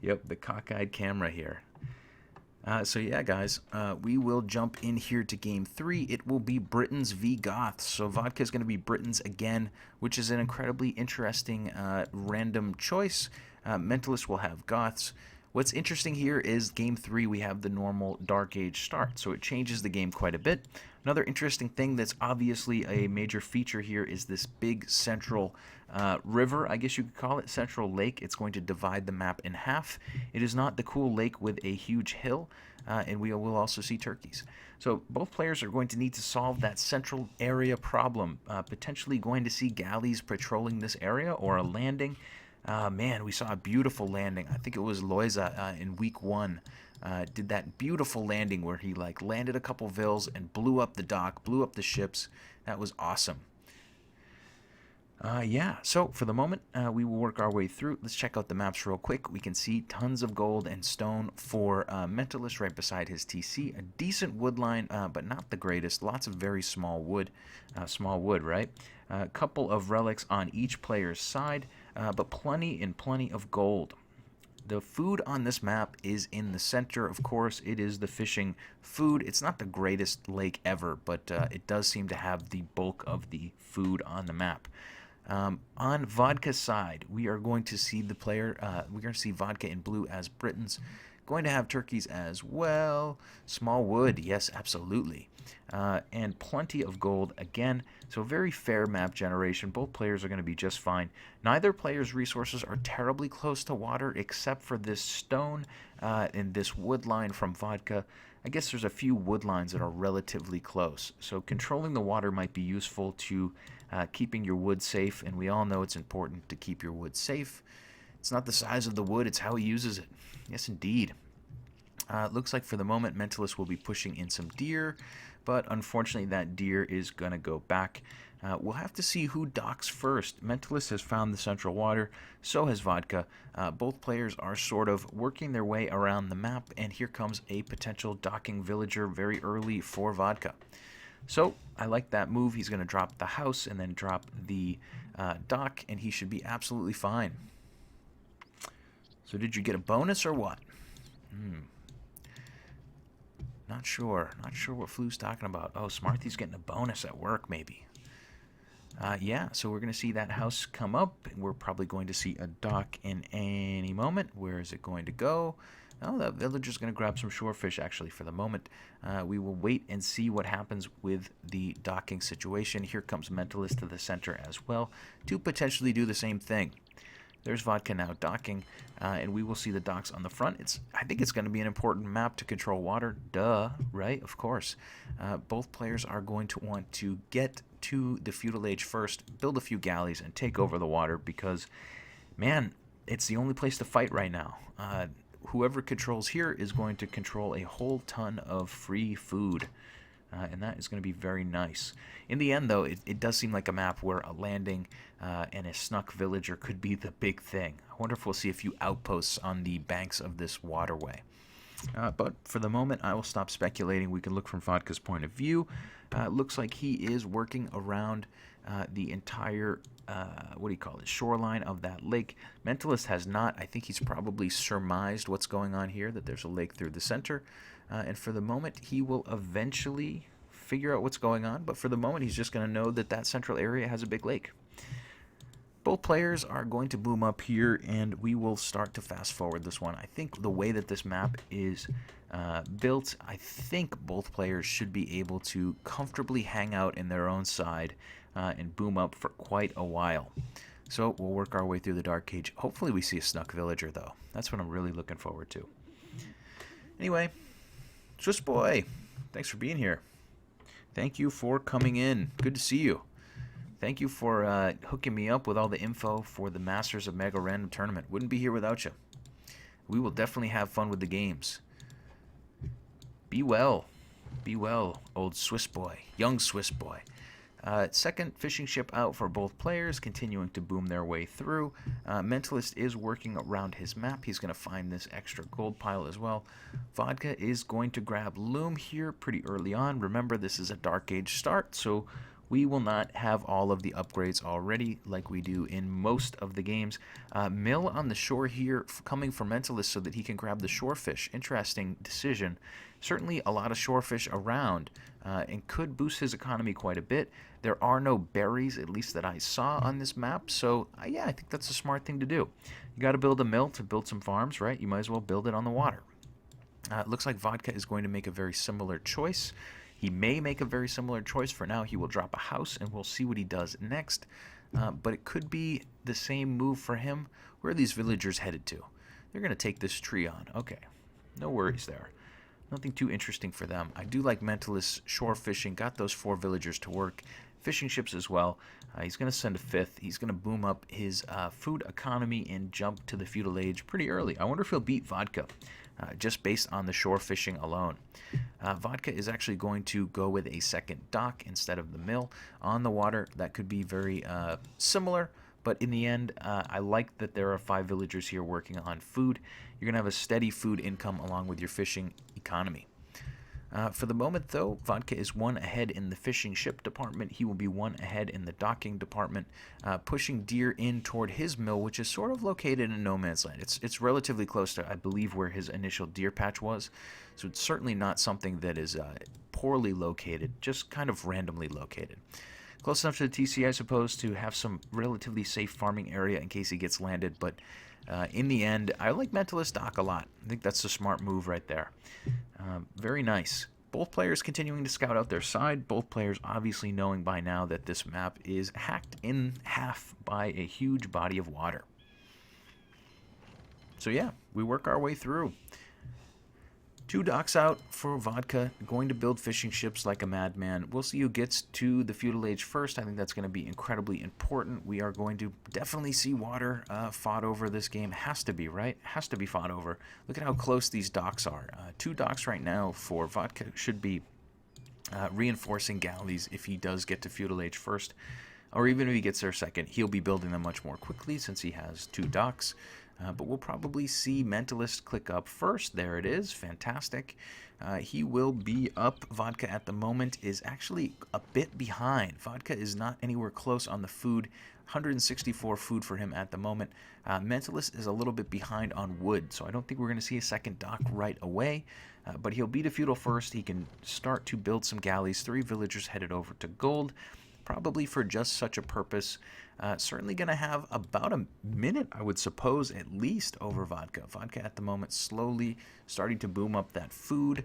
Yep, the cockeyed camera here. So yeah, guys, we will jump in here to game three. It will be Britons v Goths. So Vodka is going to be Britons again, which is an incredibly interesting random choice. Mentalist will have Goths. What's interesting here is game three, we have the normal Dark Age start, so it changes the game quite a bit. Another interesting thing that's obviously a major feature here is this big central river, I guess you could call it, central lake. It's going to divide the map in half. It is not the cool lake with a huge hill, and we will also see turkeys. So both players are going to need to solve that central area problem, potentially going to see galleys patrolling this area or a landing. Man, we saw a beautiful landing. I think it was Loiza in week one. Did that beautiful landing where he landed a couple vills and blew up the dock, blew up the ships. That was awesome. Yeah, so for the moment, we will work our way through. Let's check out the maps real quick. We can see tons of gold and stone for Mentalist right beside his TC. A decent wood line, but not the greatest. Lots of very small wood. Small wood, right? A couple of relics on each player's side, but plenty and plenty of gold. The food on this map is in the center, of course. It is the fishing food. It's not the greatest lake ever, but it does seem to have the bulk of the food on the map. On Vodka's side, we are going to see the player, we're going to see Vodka in blue as Britons. Going to have turkeys as well. Small wood, yes, absolutely. And plenty of gold again. So very fair map generation. Both players are going to be just fine. Neither player's resources are terribly close to water except for this stone and this wood line from Vodka. I guess there's a few wood lines that are relatively close. So controlling the water might be useful to keeping your wood safe. And we all know it's important to keep your wood safe. It's not the size of the wood, it's how he uses it. Yes, indeed. Looks like for the moment, Mentalist will be pushing in some deer, but unfortunately that deer is going to go back. We'll have to see who docks first. Mentalist has found the central water, so has Vodka. Both players are sort of working their way around the map, and here comes a potential docking villager very early for Vodka. So I like that move. He's going to drop the house and then drop the dock, and he should be absolutely fine. So did you get a bonus or what? Not sure. Not sure what Flu's talking about. Oh, Smarthy's getting a bonus at work, maybe. Yeah, so we're going to see that house come up. We're probably going to see a dock in any moment. Where is it going to go? Oh, that villager's going to grab some shorefish, actually, for the moment. We will wait and see what happens with the docking situation. Here comes Mentalist to the center as well to potentially do the same thing. There's Vodka now docking, and we will see the docks on the front. I think it's going to be an important map to control water. Duh, right? Of course. Both players are going to want to get to the feudal age first, build a few galleys, and take over the water because, man, it's the only place to fight right now. Whoever controls here is going to control a whole ton of free food. And that is going to be very nice. In the end, though, it does seem like a map where a landing and a snuck villager could be the big thing. I wonder if we'll see a few outposts on the banks of this waterway. But for the moment, I will stop speculating. We can look from Vodka's point of view. Looks like he is working around the entire, shoreline of that lake. Mentalist has not. I think he's probably surmised what's going on here, that there's a lake through the center. And for the moment, he will eventually figure out what's going on. But for the moment, he's just going to know that that central area has a big lake. Both players are going to boom up here, and we will start to fast forward this one. I think the way that this map is built, I think both players should be able to comfortably hang out in their own side and boom up for quite a while. So we'll work our way through the Dark Age. Hopefully we see a snuck villager, though. That's what I'm really looking forward to. Anyway, Swiss boy, thanks for being here. Thank you for coming in. Good to see you. Thank you for hooking me up with all the info for the Masters of Mega Random Tournament. Wouldn't be here without you. We will definitely have fun with the games. Be well. Be well, old Swiss boy. Young Swiss boy. Second fishing ship out for both players, continuing to boom their way through. Mentalist is working around his map. He's going to find this extra gold pile as well. Vodka is going to grab Loom here pretty early on. Remember, this is a Dark Age start, so We will not have all of the upgrades already like we do in most of the games. Mill on the shore here, coming for Mentalist so that he can grab the shorefish. Interesting decision. Certainly a lot of shorefish around and could boost his economy quite a bit. There are no berries, at least that I saw on this map, so yeah, I think that's a smart thing to do. You got to build a mill to build some farms, right? You might as well build it on the water. It looks like Vodka is going to make a very similar choice. He may make a very similar choice. For now, he will drop a house, and we'll see what he does next. But it could be the same move for him. Where are these villagers headed to? They're going to take this tree on. Okay, no worries there. Nothing too interesting for them. I do like Mentalist shore fishing. Got those 4 villagers to work. Fishing ships as well. He's going to send a 5th. He's going to boom up his food economy and jump to the feudal age pretty early. I wonder if he'll beat Vodka just based on the shore fishing alone. Vodka is actually going to go with a second dock instead of the mill on the water. That could be very similar, but in the end, I like that there are 5 villagers here working on food. You're going to have a steady food income along with your fishing economy. For the moment, though, Vodka is 1 ahead in the fishing ship department. He will be 1 ahead in the docking department, pushing deer in toward his mill, which is sort of located in no man's land. It's relatively close to, I believe, where his initial deer patch was, so it's certainly not something that is poorly located, just kind of randomly located. Close enough to the TC, I suppose, to have some relatively safe farming area in case he gets landed, but in the end, I like Mentalist Dock a lot. I think that's a smart move right there. Very nice. Both players continuing to scout out their side. Both players obviously knowing by now that this map is hacked in half by a huge body of water. So yeah, we work our way through. 2 docks out for Vodka, going to build fishing ships like a madman. We'll see who gets to the feudal age first. I think that's going to be incredibly important. We are going to definitely see water fought over this game. Has to be, right? Has to be fought over. Look at how close these docks are. 2 docks right now for Vodka should be reinforcing galleys if he does get to feudal age first. Or even if he gets there second, he'll be building them much more quickly since he has 2 docks. But we'll probably see Mentalist click up first. There it is. Fantastic. He will be up. Vodka at the moment is actually a bit behind. Vodka is not anywhere close on the food. 164 food for him at the moment. Mentalist is a little bit behind on wood, so I don't think we're going to see a second dock right away. But he'll beat a feudal first. He can start to build some galleys. 3 villagers headed over to gold, probably for just such a purpose. Certainly going to have about a minute, I would suppose, at least over Vodka. Vodka at the moment slowly starting to boom up that food.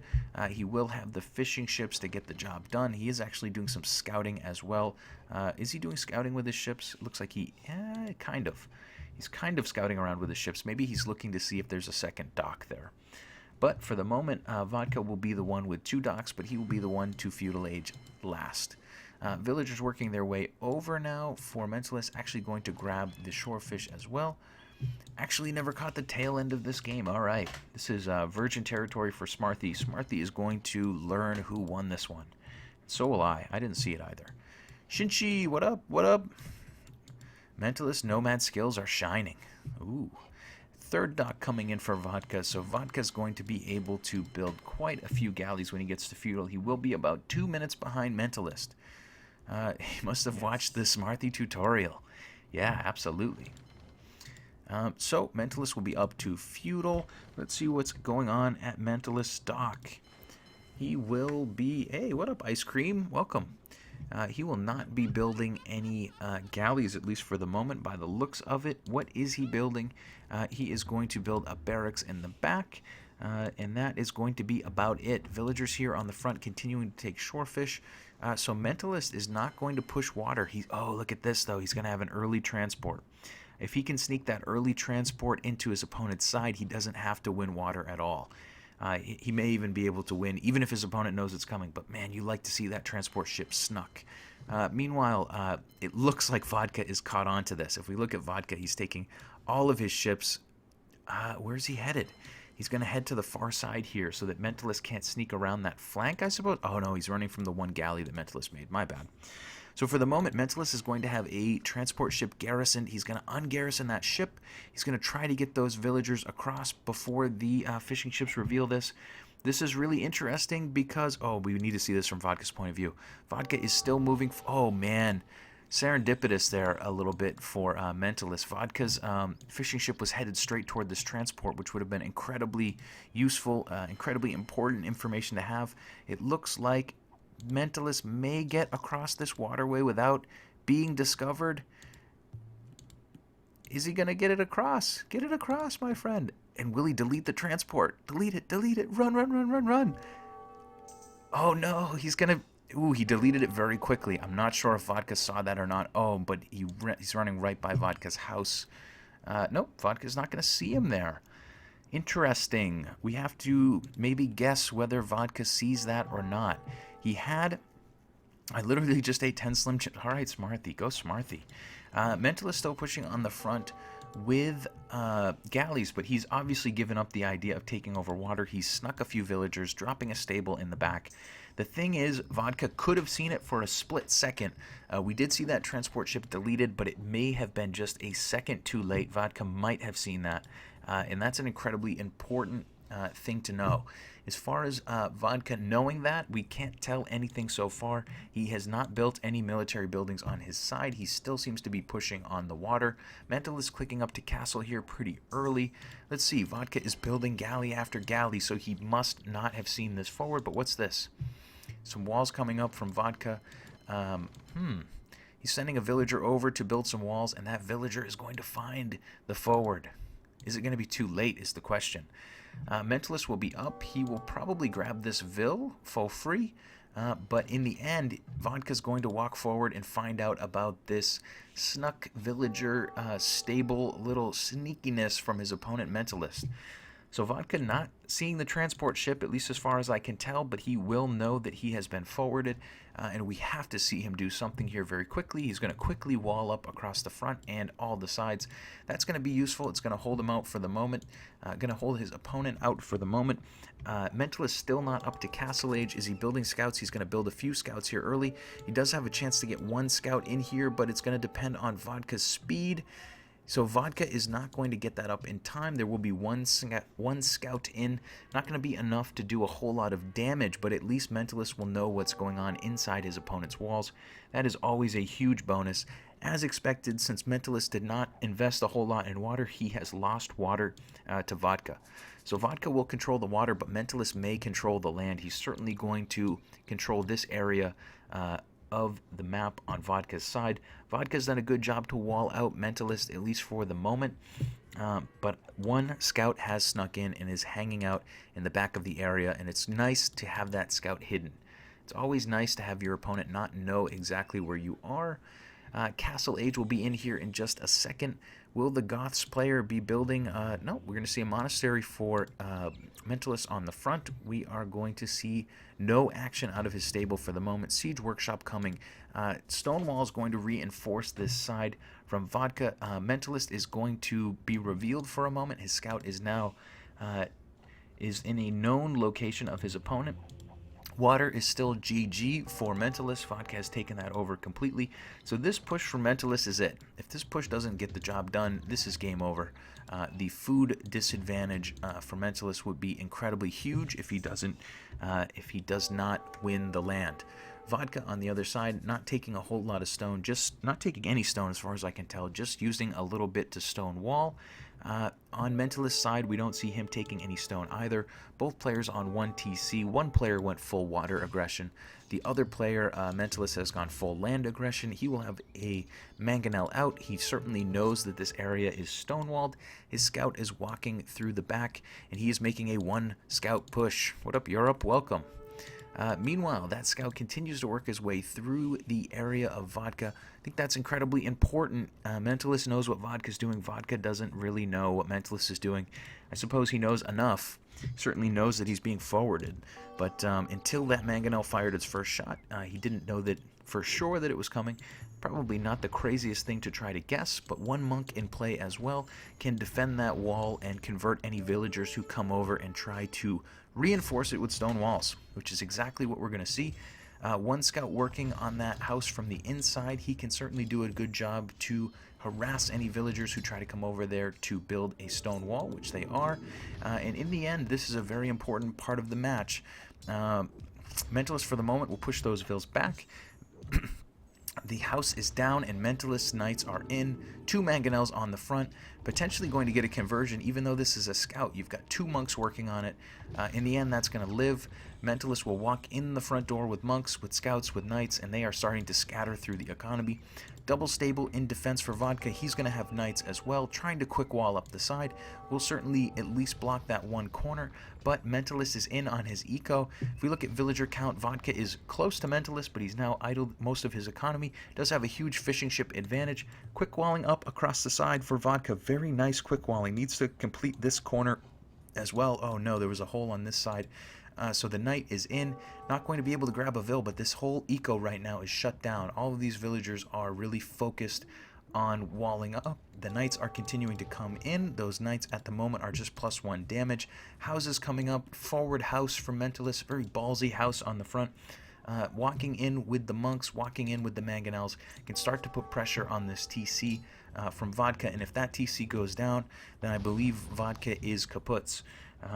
He will have the fishing ships to get the job done. He is actually doing some scouting as well. Is he doing scouting with his ships? Looks like he, kind of. He's kind of scouting around with his ships. Maybe he's looking to see if there's a second dock there. But for the moment, Vodka will be the one with 2 docks, but he will be the one to feudal age last. Villagers working their way over now for Mentalist, actually going to grab the shorefish as well. Actually never caught the tail end of this game. All right, this is virgin territory for Smarthy. Smarthy is going to learn who won this one. So will I. I didn't see it either. Shinchi, what up? What up? Mentalist nomad skills are shining. Ooh. 3rd dock coming in for Vodka, so Vodka's going to be able to build quite a few galleys when he gets to feudal. He will be about 2 minutes behind Mentalist. He must have watched the Smarthy tutorial. Yeah, absolutely. So Mentalist will be up to feudal. Let's see what's going on at Mentalist dock. He will be... Hey, what up, Ice Cream? Welcome. He will not be building any galleys, at least for the moment, by the looks of it. What is he building? He is going to build a barracks in the back, and that is going to be about it. Villagers here on the front continuing to take shorefish. So Mentalist is not going to push water. Oh, look at this, though. He's going to have an early transport. If he can sneak that early transport into his opponent's side, he doesn't have to win water at all. He may even be able to win, even if his opponent knows it's coming. But, man, you like to see that transport ship snuck. Meanwhile, it looks like Vodka is caught on to this. If we look at Vodka, he's taking all of his ships. Where's he headed? He's going to head to the far side here so that Mentalist can't sneak around that flank, I suppose. Oh, no, he's running from the 1 galley that Mentalist made. My bad. So for the moment, Mentalist is going to have a transport ship garrisoned. He's going to ungarrison that ship. He's going to try to get those villagers across before the fishing ships reveal this. This is really interesting because, oh, we need to see this from Vodka's point of view. Vodka is still moving. Oh, man. Serendipitous there a little bit for Mentalist. Vodka's fishing ship was headed straight toward this transport, which would have been incredibly useful, incredibly important information to have. It looks like Mentalist may get across this waterway without being discovered. Is he going to get it across? Get it across, my friend. And will he delete the transport? Delete it, delete it. Run, run, run, run, run. Oh, no. He's going to... Ooh, he deleted it very quickly. I'm not sure if Vodka saw that or not. Oh, but he's running right by Vodka's house. Nope, Vodka's not going to see him there. Interesting. We have to maybe guess whether Vodka sees that or not. He had... I literally just ate 10 Slim Chips. All right, Smarthy. Go Smarthy. Mentalist still pushing on the front with galleys, but he's obviously given up the idea of taking over water. He's snuck a few villagers, dropping a stable in the back. The thing is, Vodka could have seen it for a split second. We did see that transport ship deleted, but it may have been just a second too late. Vodka might have seen that, and that's an incredibly important thing to know. As far as Vodka knowing that, we can't tell anything so far. He has not built any military buildings on his side. He still seems to be pushing on the water. Mentalist clicking up to castle here pretty early. Let's see, Vodka is building galley after galley, so he must not have seen this forward. But what's this? Some walls coming up from Vodka. He's sending a villager over to build some walls, and that villager is going to find the forward. Is it going to be too late is the question. Mentalist will be up. He will probably grab this vill for free. But in the end, Vodka's going to walk forward and find out about this snuck villager stable little sneakiness from his opponent Mentalist. So Vodka not seeing the transport ship, at least as far as I can tell, but he will know that he has been forwarded, and we have to see him do something here very quickly. He's going to quickly wall up across the front and all the sides. That's going to be useful. It's going to hold him out for the moment, going to hold his opponent out for the moment. Mentalist still not up to castle age. Is he building scouts? He's going to build a few scouts here early. He does have a chance to get one scout in here, but it's going to depend on Vodka's speed. So Vodka is not going to get that up in time. There will be one scout in. Not going to be enough to do a whole lot of damage, but at least Mentalist will know what's going on inside his opponent's walls. That is always a huge bonus. As expected, since Mentalist did not invest a whole lot in water, he has lost water to Vodka. So Vodka will control the water, but Mentalist may control the land. He's certainly going to control this area of the map on Vodka's side. Vodka's done a good job to wall out Mentalist, at least for the moment, but one scout has snuck in and is hanging out in the back of the area, and it's nice to have that scout hidden. It's always nice to have your opponent not know exactly where you are. Castle Age will be in here in just a second. Will the Goths player be building? No, we're going to see a monastery for Mentalist on the front. We are going to see no action out of his stable for the moment. Siege Workshop coming. Stonewall is going to reinforce this side from Vodka. Mentalist is going to be revealed for a moment. His scout is now is in a known location of his opponent. Water is still GG for Mentalist. Vodka has taken that over completely. So this push for Mentalist is it. If this push doesn't get the job done, this is game over. The food disadvantage for Mentalist would be incredibly huge if he does not win the land. Vodka on the other side, not taking a whole lot of stone, just not taking any stone as far as I can tell, just using a little bit to stone wall. On Mentalist's side, we don't see him taking any stone either. Both players on 1 TC. One player went full water aggression. The other player, Mentalist, has gone full land aggression. He will have a mangonel out. He certainly knows that this area is stonewalled. His scout is walking through the back, and he is making a 1 scout push. What up, Europe? Welcome. Meanwhile, that scout continues to work his way through the area of Vodka. I think that's incredibly important. Mentalist knows what Vodka's doing. Vodka doesn't really know what Mentalist is doing. I suppose he knows enough. Certainly knows that he's being forwarded. But until that mangonel fired its first shot, he didn't know that for sure that it was coming. Probably not the craziest thing to try to guess, but 1 monk in play as well can defend that wall and convert any villagers who come over and try to reinforce it with stone walls, which is exactly what we're going to see. 1 scout working on that house from the inside. He can certainly do a good job to harass any villagers who try to come over there to build a stone wall, which they are. And in the end, this is a very important part of the match. Mentalist, for the moment, will push those vills back. The house is down and Mentalist Knights are in. 2 mangonels on the front, potentially going to get a conversion. Even though this is a scout, you've got 2 monks working on it. In the end, that's going to live. Mentalist will walk in the front door with monks, with scouts, with knights, and they are starting to scatter through the economy. Double stable in defense for Vodka. He's going to have knights as well, trying to quick wall up the side. Will certainly at least block that one corner, but Mentalist is in on his eco. If we look at villager count, Vodka is close to Mentalist, but he's now idled most of his economy. Does have a huge fishing ship advantage. Quick walling up across the side for Vodka. Very nice quick walling. Needs to complete this corner as well. Oh no, there was a hole on this side. So the knight is in, not going to be able to grab a vill, but this whole eco right now is shut down. All of these villagers are really focused on walling up. The knights are continuing to come in. Those knights at the moment are just +1 damage. Houses coming up. Forward house from Mentalist. Very ballsy house on the front. Walking in with the monks, walking in with the mangonels, can start to put pressure on this TC from Vodka. And if that TC goes down, then I believe Vodka is kaputs.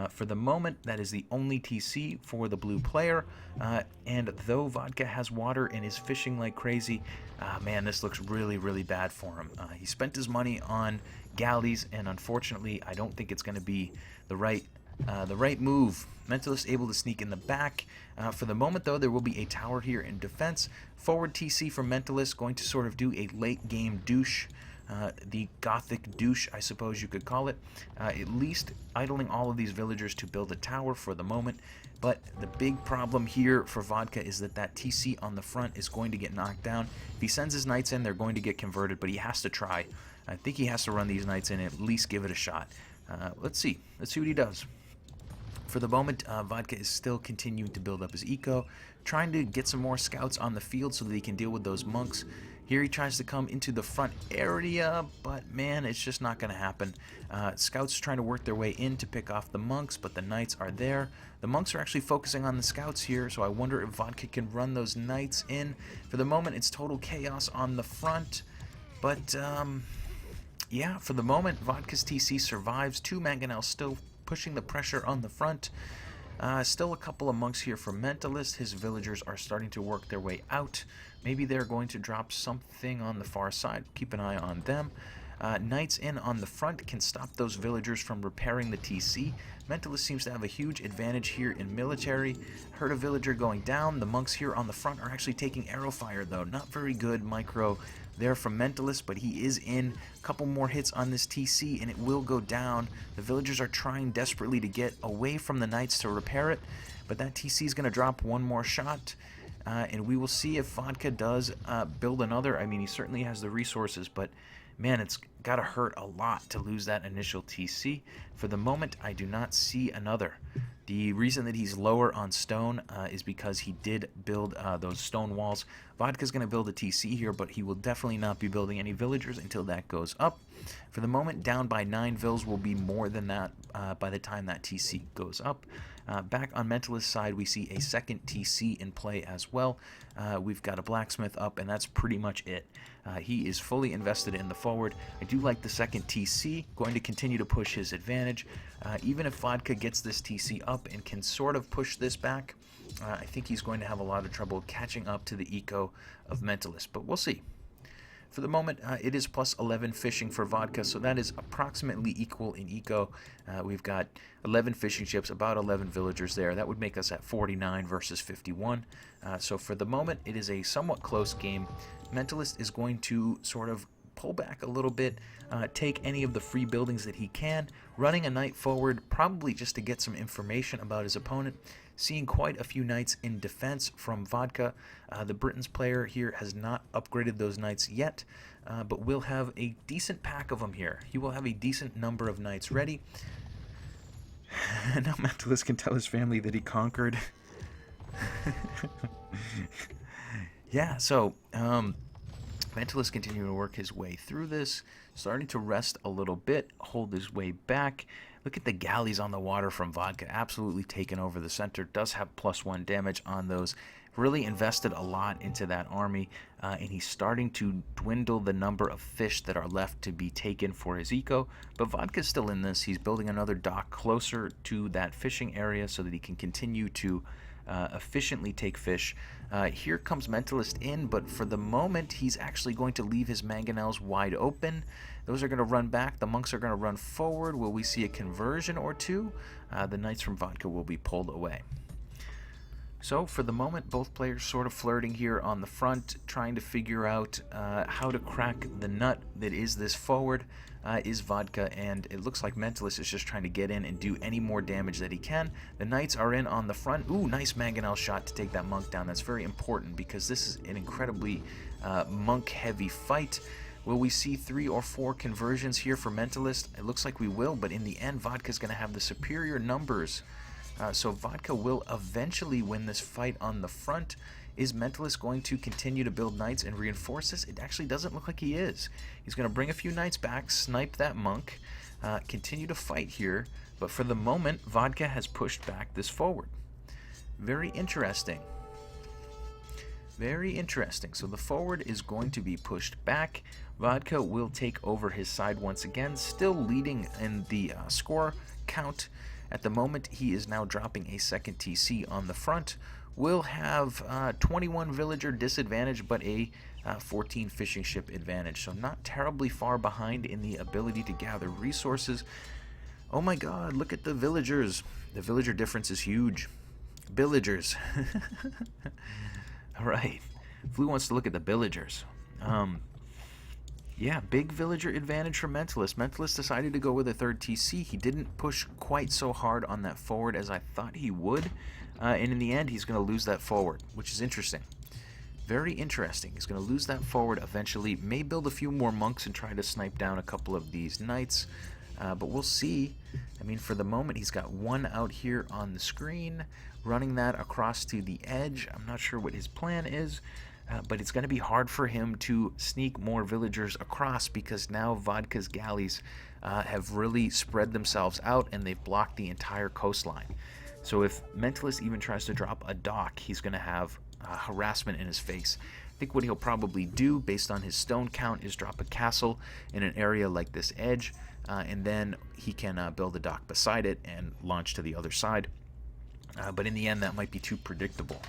For the moment, that is the only TC for the blue player, and though Vodka has water and is fishing like crazy, man, this looks really, really bad for him. He spent his money on galleys, and unfortunately, I don't think it's going to be the right move. Mentalist able to sneak in the back. For the moment, though, there will be a tower here in defense. Forward TC from Mentalist, going to sort of do a late-game douche. The Gothic douche, I suppose you could call it. At least idling all of these villagers to build a tower for the moment. But the big problem here for Vodka is that TC on the front is going to get knocked down. If he sends his knights in, they're going to get converted, but he has to try. I think he has to run these knights in and at least give it a shot. Let's see. Let's see what he does. For the moment, Vodka is still continuing to build up his eco, trying to get some more scouts on the field so that he can deal with those monks. Here he tries to come into the front area, but man, it's just not going to happen. Scouts trying to work their way in to pick off the monks, but the knights are there. The monks are actually focusing on the scouts here, so I wonder if Vodka can run those knights in. For the moment, it's total chaos on the front, but yeah, for the moment, Vodka's TC survives. 2 mangonels still pushing the pressure on the front. Still a couple of monks here for Mentalist. His villagers are starting to work their way out. Maybe they're going to drop something on the far side. Keep an eye on them. Knights in on the front can stop those villagers from repairing the TC. Mentalist seems to have a huge advantage here in military. Heard a villager going down. The monks here on the front are actually taking arrow fire, though. Not very good micro there from Mentalist, but he is in. A couple more hits on this TC, and it will go down. The villagers are trying desperately to get away from the knights to repair it, but that TC is going to drop one more shot. And we will see if Vodka does build another. I mean, he certainly has the resources, but man, it's got to hurt a lot to lose that initial TC. For the moment, I do not see another. The reason that he's lower on stone is because he did build those stone walls. Vodka's going to build a TC here, but he will definitely not be building any villagers until that goes up. For the moment, down by 9 vills will be more than that by the time that TC goes up. Back on Mentalist's side, we see a second TC in play as well. We've got a blacksmith up, and that's pretty much it. He is fully invested in the forward. I do like the second TC, going to continue to push his advantage. Even if Vodka gets this TC up and can sort of push this back, I think he's going to have a lot of trouble catching up to the eco of Mentalist, but we'll see. For the moment, it is +11 fishing for Vodka, so that is approximately equal in eco. We've got 11 fishing ships, about 11 villagers there. That would make us at 49 versus 51. So for the moment, it is a somewhat close game. Mentalist is going to sort of pull back a little bit, take any of the free buildings that he can, running a knight forward, probably just to get some information about his opponent. Seeing quite a few knights in defense from Vodka. The Britain's player here has not upgraded those knights yet, but will have a decent pack of them here. He will have a decent number of knights ready. Now Mentalist can tell his family that he conquered. Yeah, so Mentalist continuing to work his way through this, starting to rest a little bit, hold his way back. Look at the galleys on the water from Vodka, absolutely taking over the center. Does have +1 damage on those. Really invested a lot into that army, and he's starting to dwindle the number of fish that are left to be taken for his eco. But Vodka's still in this. He's building another dock closer to that fishing area so that he can continue to efficiently take fish. Here comes Mentalist in, but for the moment, he's actually going to leave his mangonels wide open. Those are going to run back. The monks are going to run forward. Will we see a conversion or two? The knights from Vodka will be pulled away. So for the moment, both players sort of flirting here on the front, trying to figure out how to crack the nut that is this forward. Is Vodka, and it looks like Mentalist is just trying to get in and do any more damage that he can. The knights are in on the front. Ooh, nice mangonel shot to take that monk down. That's very important because this is an incredibly monk-heavy fight. Will we see 3 or 4 conversions here for Mentalist? It looks like we will, but in the end, Vodka's going to have the superior numbers. So Vodka will eventually win this fight on the front. Is Mentalist going to continue to build knights and reinforce this? It actually doesn't look like he is. He's going to bring a few knights back, snipe that monk, continue to fight here. But for the moment, Vodka has pushed back this forward. Very interesting. Very interesting. So the forward is going to be pushed back. Vodka will take over his side once again, still leading in the score count. At the moment, he is now dropping a second TC on the front. Will have 21 villager disadvantage, but a 14 fishing ship advantage. So not terribly far behind in the ability to gather resources. Oh my god, look at the villagers. The villager difference is huge. Villagers. Alright. Flu wants to look at the villagers. Yeah, big villager advantage for Mentalist. Mentalist decided to go with a third TC. He didn't push quite so hard on that forward as I thought he would. And in the end, he's going to lose that forward, which is interesting. Very interesting. He's going to lose that forward eventually. May build a few more monks and try to snipe down a couple of these knights. But we'll see. I mean, for the moment, he's got one out here on the screen, running that across to the edge. I'm not sure what his plan is. But it's going to be hard for him to sneak more villagers across because now Vodka's galleys have really spread themselves out and they've blocked the entire coastline. So if Mentalist even tries to drop a dock, he's going to have harassment in his face. I think what he'll probably do, based on his stone count, is drop a castle in an area like this edge, and then he can build a dock beside it and launch to the other side. But in the end, that might be too predictable.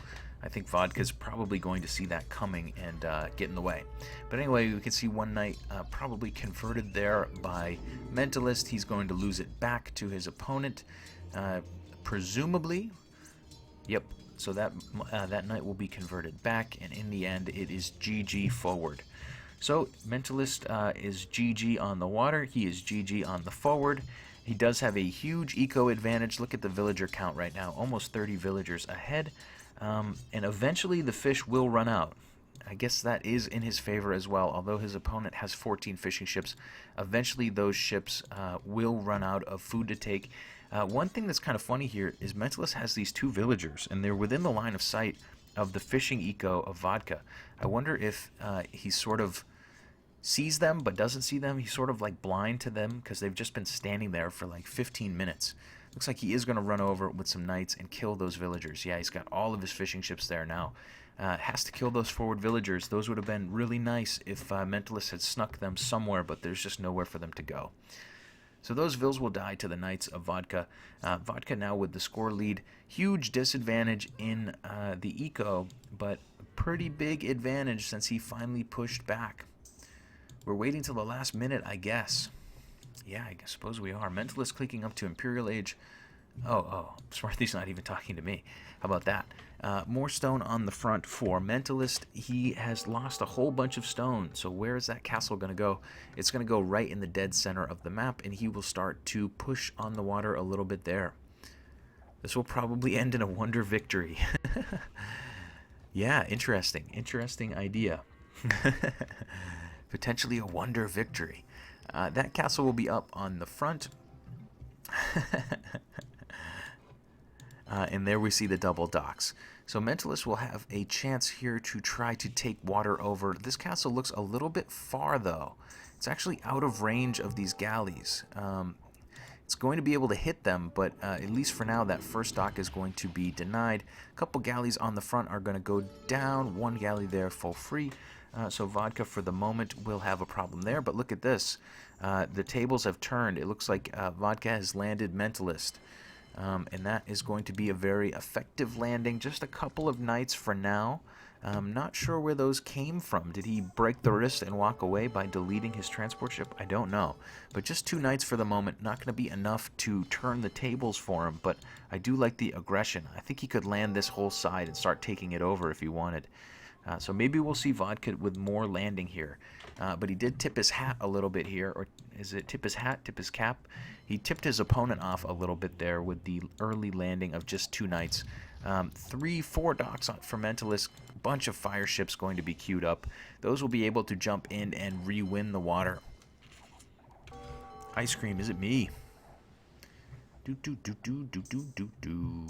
I think Vodka's probably going to see that coming and get in the way. But anyway, we can see one knight probably converted there by Mentalist. He's going to lose it back to his opponent, presumably. Yep, so that knight will be converted back, and in the end, it is GG forward. So Mentalist is GG on the water. He is GG on the forward. He does have a huge eco advantage. Look at the villager count right now, almost 30 villagers ahead. And eventually the fish will run out. I guess that is in his favor as well, although his opponent has 14 fishing ships. Eventually those ships will run out of food to take. One thing that's kind of funny here is Mentalist has these 2 villagers, and they're within the line of sight of the fishing eco of Vodka. I wonder if he sort of sees them but doesn't see them. He's sort of like blind to them because they've just been standing there for like 15 minutes. Looks like he is going to run over with some knights and kill those villagers. Yeah, he's got all of his fishing ships there now. Has to kill those forward villagers. Those would have been really nice if Mentalist had snuck them somewhere, but there's just nowhere for them to go. So those vills will die to the knights of Vodka. Vodka now with the score lead. Huge disadvantage in the eco, but a pretty big advantage since he finally pushed back. We're waiting till the last minute, I guess. Yeah, I suppose we are. Mentalist clicking up to Imperial Age. Oh, Smarthy's not even talking to me. How about that? More stone on the front for Mentalist. He has lost a whole bunch of stone. So where is that castle going to go? It's going to go right in the dead center of the map, and he will start to push on the water a little bit there. This will probably end in a wonder victory. Yeah, interesting. Interesting idea. Potentially a wonder victory. That castle will be up on the front. And there we see the double docks. So Mentalist will have a chance here to try to take water over. This castle looks a little bit far, though. It's actually out of range of these galleys. It's going to be able to hit them, but at least for now, that first dock is going to be denied. A couple galleys on the front are going to go down. One galley there full free. So Vodka, for the moment, will have a problem there. But look at this. The tables have turned. It looks like Vodka has landed Mentalist. And that is going to be a very effective landing. Just a couple of knights for now. Not sure where those came from. Did he break the wrist and walk away by deleting his transport ship? I don't know. But just 2 knights for the moment. Not going to be enough to turn the tables for him. But I do like the aggression. I think he could land this whole side and start taking it over if he wanted. So maybe we'll see Vodka with more landing here. But he did tip his hat a little bit here. Or is it tip his hat, tip his cap? He tipped his opponent off a little bit there with the early landing of just 2 knights. 3-4 docks for Mentalist. Bunch of fire ships going to be queued up. Those will be able to jump in and re-win the water. Ice cream, is it me? Do do do do do do do do.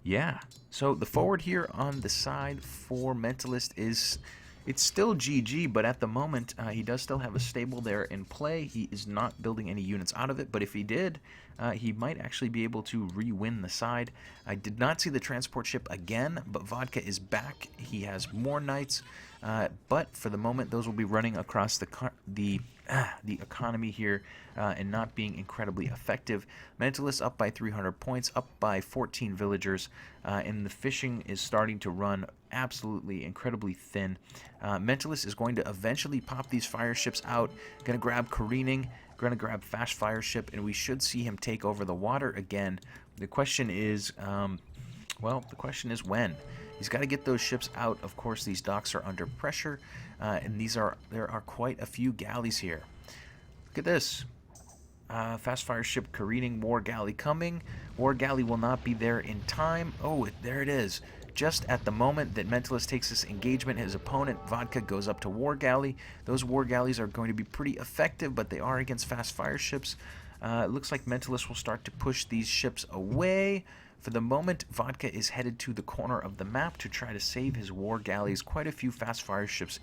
Yeah. So the forward here on the side for Mentalist is, it's still GG, but at the moment he does still have a stable there in play. He is not building any units out of it, but if he did, he might actually be able to re-win the side. I did not see the transport ship again, but Vodka is back. He has more knights, but for the moment, those will be running across the economy here and not being incredibly effective. Mentalist up by 300 points, up by 14 villagers, and the fishing is starting to run absolutely incredibly thin. Mentalist is going to eventually pop these fire ships out, going to grab Careening, going to grab Fast Fire Ship, and we should see him take over the water again. The question is, well, the question is when. He's got to get those ships out. Of course, these docks are under pressure, and there are quite a few galleys here. Look at this. Fast Fire Ship careening, War Galley coming. War Galley will not be there in time. Oh, there it is. Just at the moment that Mentalist takes this engagement, his opponent, Vodka, goes up to War Galley. Those War Galleys are going to be pretty effective, but they are against Fast Fire Ships. It looks like Mentalist will start to push these ships away. For the moment, Vodka is headed to the corner of the map to try to save his War Galleys. Quite a few Fast Fire Ships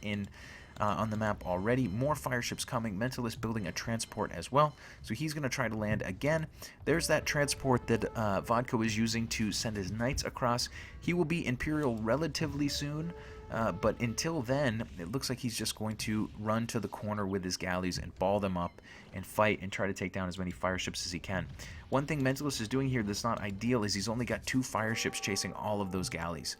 on the map already. More fire ships coming. Mentalist building a transport as well. So he's going to try to land again. There's that transport that Vodka was using to send his knights across. He will be Imperial relatively soon. But until then, it looks like he's just going to run to the corner with his galleys and ball them up and fight and try to take down as many fire ships as he can. One thing Mentalist is doing here that's not ideal is he's only got 2 fire ships chasing all of those galleys.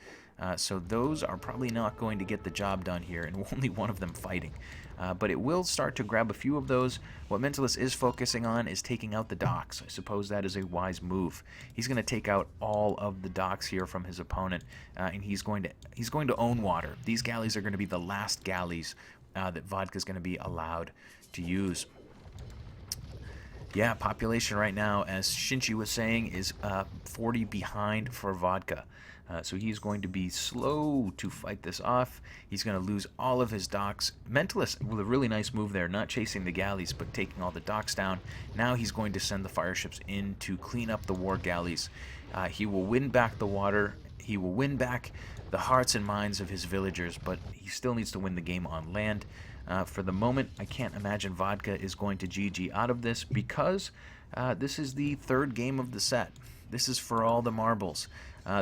So those are probably not going to get the job done here, and only one of them fighting. But it will start to grab a few of those. What Mentalist is focusing on is taking out the docks. I suppose that is a wise move. He's going to take out all of the docks here from his opponent, and he's going to own water. These galleys are going to be the last galleys that Vodka is going to be allowed to use. Yeah, population right now, as Shinchi was saying, is 40 behind for Vodka. So he's going to be slow to fight this off. He's going to lose all of his docks. Mentalist with a really nice move there, not chasing the galleys, but taking all the docks down. Now he's going to send the fire ships in to clean up the war galleys. He will win back the water. He will win back the hearts and minds of his villagers, but he still needs to win the game on land. For the moment, I can't imagine Vodka is going to GG out of this because this is the 3rd game of the set. This is for all the marbles.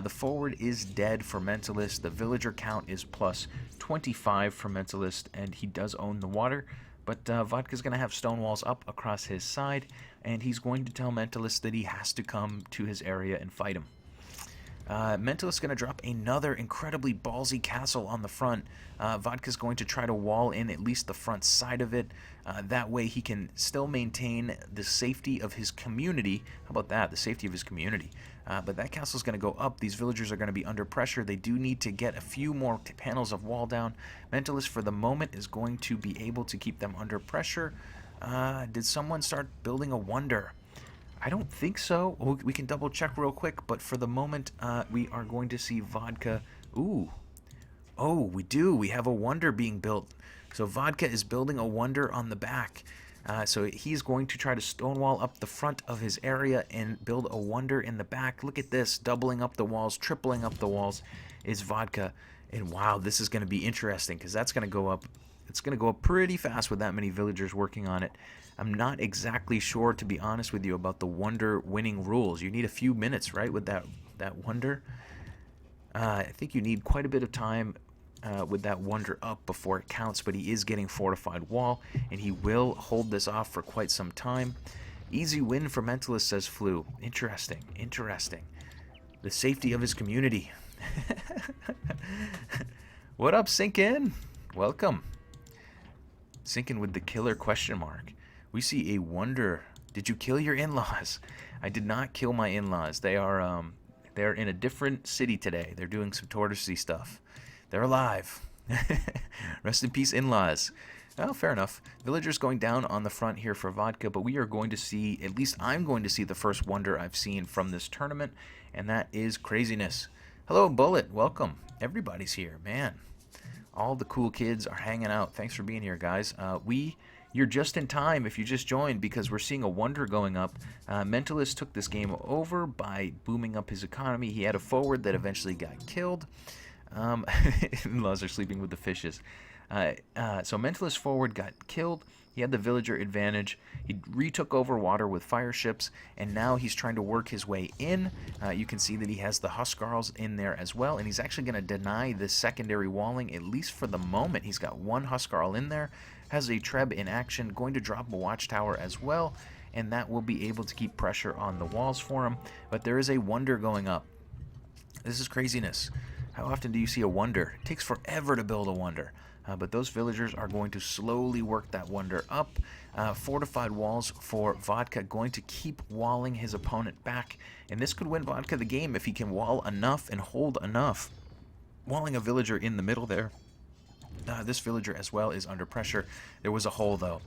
The forward is dead for Mentalist. The villager count is plus 25 for Mentalist, and he does own the water. But Vodka's going to have stone walls up across his side, and he's going to tell Mentalist that he has to come to his area and fight him. Mentalist going to drop another incredibly ballsy castle on the front. Vodka's going to try to wall in at least the front side of it. That way he can still maintain the safety of his community. How about that? The safety of his community. But that castle's going to go up. These villagers are going to be under pressure. They do need to get a few more panels of wall down. Mentalist, for the moment, is going to be able to keep them under pressure. Did someone start building a wonder? I don't think so. We can double check real quick, but for the moment, we are going to see Vodka. Ooh. Oh, we do. We have a wonder being built. So Vodka is building a wonder on the back. So he's going to try to stonewall up the front of his area and build a wonder in the back. Look at this. Doubling up the walls, tripling up the walls is Vodka. And wow, this is going to be interesting because that's going to go up It's going to go up pretty fast with that many villagers working on it. I'm not exactly sure, to be honest with you, about the wonder winning rules. You need a few minutes, right, with that wonder. I think you need quite a bit of time with that wonder up before it counts, but he is getting fortified wall, and he will hold this off for quite some time. Easy win for Mentalist, says Flu. Interesting, interesting. The safety of his community. What up, Sink In? Welcome. Sink In with the killer question mark. We see a wonder. Did you kill your in-laws? I did not kill my in-laws. They're in a different city today. They're doing some tortoisey stuff. They're alive. Rest in peace, in-laws. Well, fair enough. Villagers going down on the front here for Vodka, but we are going to see, at least I'm going to see, the first wonder I've seen from this tournament, and that is craziness. Hello, Bullet. Welcome. Everybody's here, man. All the cool kids are hanging out. Thanks for being here, guys. You're just in time if you just joined, because we're seeing a wonder going up. Mentalist took this game over by booming up his economy. He had a forward that eventually got killed. In-laws are sleeping with the fishes. So Mentalist forward got killed. He had the villager advantage. He retook over water with fire ships, and now he's trying to work his way in. You can see that he has the Huskarls in there as well, and he's actually going to deny this secondary walling, at least for the moment. He's got one Huskarl in there, has a Treb in action, going to drop a watchtower as well, and that will be able to keep pressure on the walls for him. But there is a wonder going up. This is craziness. How often do you see a wonder? It takes forever to build a wonder. But those villagers are going to slowly work that wonder up. Fortified walls for Vodka, going to keep walling his opponent back. And this could win Vodka the game if he can wall enough and hold enough. Walling a villager in the middle there. This villager as well is under pressure. There was a hole, though.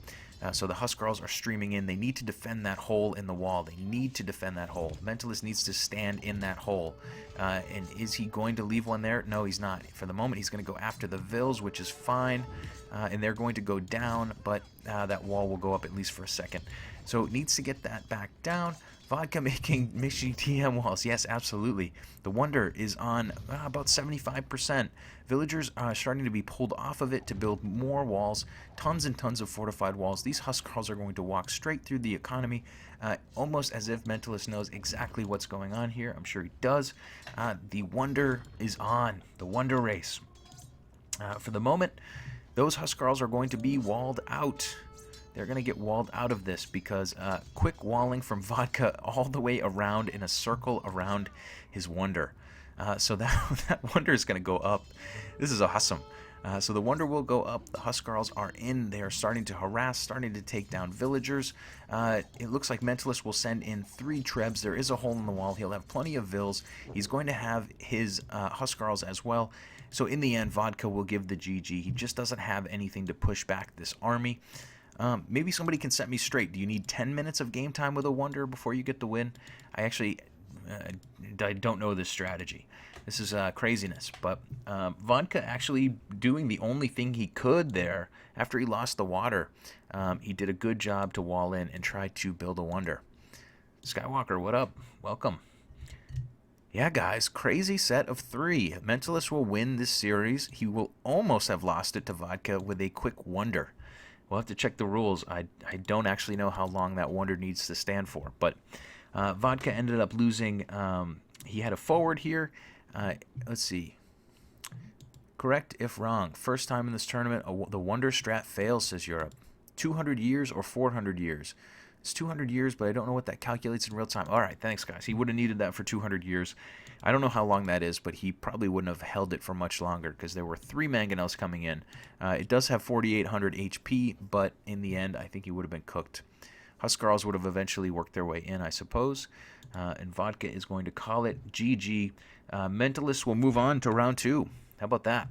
So the Huskarls are streaming in. They need to defend that hole in the wall. They need to defend that hole. Mentalist needs to stand in that hole. And is he going to leave one there? No, he's not. For the moment, he's going to go after the Vills, which is fine. And they're going to go down, but that wall will go up at least for a second. So it needs to get that back down. Vodka making TM walls. Yes, absolutely. The wonder is on about 75%. Villagers are starting to be pulled off of it to build more walls. Tons and tons of fortified walls. These Huskarls are going to walk straight through the economy, almost as if Mentalist knows exactly what's going on here. I'm sure he does. The wonder is on. The wonder race. For the moment, those Huskarls are going to be walled out. They're going to get walled out of this because quick walling from Vodka all the way around in a circle around his wonder. So that wonder is going to go up. This is awesome. So the wonder will go up. The Huskarls are in. They are starting to harass, starting to take down villagers. It looks like Mentalist will send in 3 Trebs. There is a hole in the wall. He'll have plenty of Vills. He's going to have his Huskarls as well. So in the end, Vodka will give the GG. He just doesn't have anything to push back this army. Maybe somebody can set me straight. Do you need 10 minutes of game time with a wonder before you get the win? I actually I don't know this strategy. This is craziness. But Vodka actually doing the only thing he could there after he lost the water. He did a good job to wall in and try to build a wonder. Skywalker, what up? Welcome. Yeah, guys, crazy set of 3. Mentalist will win this series. He will almost have lost it to Vodka with a quick wonder. We'll have to check the rules. I don't actually know how long that wonder needs to stand for. But Vodka ended up losing. He had a forward here. Let's see. Correct if wrong. First time in this tournament, the wonder strat fails, says Europe. 200 years or 400 years? It's 200 years, but I don't know what that calculates in real time. All right, thanks, guys. He would have needed that for 200 years. I don't know how long that is, but he probably wouldn't have held it for much longer because there were 3 mangonels coming in. It does have 4,800 HP, but in the end, I think he would have been cooked. Huskarls would have eventually worked their way in, I suppose. And Vodka is going to call it GG. Mentalists will move on to round 2. How about that?